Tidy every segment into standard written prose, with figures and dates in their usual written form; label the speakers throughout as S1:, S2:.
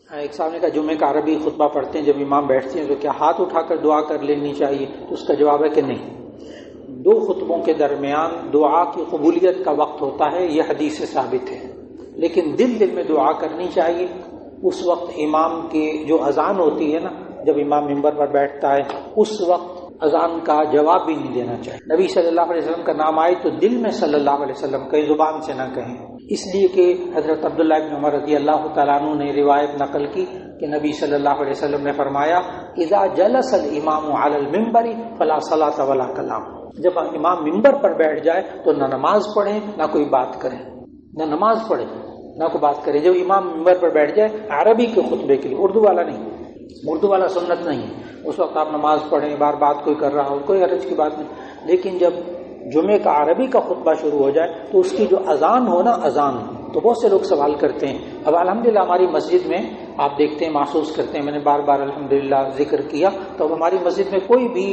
S1: ایک صاحب نے کہا جمعہ کا عربی خطبہ پڑھتے ہیں، جب امام بیٹھتے ہیں تو کیا ہاتھ اٹھا کر دعا کر لینی چاہیے؟ تو اس کا جواب ہے کہ نہیں، دو خطبوں کے درمیان دعا کی قبولیت کا وقت ہوتا ہے، یہ حدیث سے ثابت ہے، لیکن دل میں دعا کرنی چاہیے۔ اس وقت امام کی جو اذان ہوتی ہے نا، جب امام ممبر پر بیٹھتا ہے اس وقت اذان کا جواب بھی نہیں دینا چاہیے۔ نبی صلی اللہ علیہ وسلم کا نام آئے تو دل میں صلی اللہ علیہ وسلم کہیں، زبان سے نہ کہیں، اس لیے کہ حضرت عبداللہ بن عمر رضی اللہ تعالیٰ عنہ نے روایت نقل کی کہ نبی صلی اللہ علیہ وسلم نے فرمایا اذا جلس الامام علی المنبر فلا صلاۃ ولا کلام، جب امام ممبر پر بیٹھ جائے تو نہ نماز پڑھیں نہ کوئی بات کریں، نہ نماز پڑھیں نہ کوئی بات کریں۔ جب امام ممبر پر بیٹھ جائے عربی کے خطبے کے لیے، اردو والا نہیں، اردو والا سنت نہیں ہے، اس وقت آپ نماز پڑھیں، بار بات کوئی کر رہا ہو، کوئی حرج کی بات نہیں، لیکن جب جمعے کا عربی کا خطبہ شروع ہو جائے تو اس کی جو اذان ہو نا، اذان تو بہت سے لوگ سوال کرتے ہیں۔ اب الحمدللہ ہماری مسجد میں آپ دیکھتے ہیں، محسوس کرتے ہیں، میں نے بار بار الحمدللہ ذکر کیا، تو اب ہماری مسجد میں کوئی بھی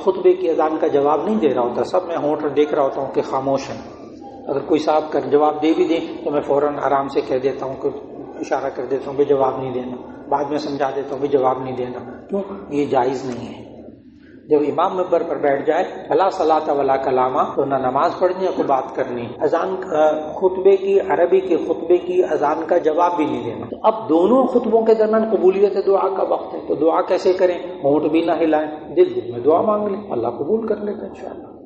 S1: خطبے کی اذان کا جواب نہیں دے رہا ہوتا، سب میں ہونٹ دیکھ رہا ہوتا ہوں کہ خاموش ہیں۔ اگر کوئی صاحب کا جواب دے بھی دیں تو میں فوراً آرام سے کہہ دیتا ہوں، کہ اشارہ کر دیتا ہوں کہ جواب نہیں دینا، بعد میں سمجھا دیتا ہوں کہ جواب نہیں دینا، کیوں؟ یہ جائز نہیں ہے۔ جب امام ممبر پر بیٹھ جائے فلا صلاۃ ولا کلامہ، تو نہ نماز پڑھنی ہے کوئی بات کرنی، اذان خطبے کی، عربی کے خطبے کی اذان کا جواب بھی نہیں دینا۔ اب دونوں خطبوں کے درمیان قبولیت دعا کا وقت ہے، تو دعا کیسے کریں؟ ہونٹ بھی نہ ہلائیں، دل میں دعا مانگ لیں، اللہ قبول کر لیتا ہے انشاءاللہ۔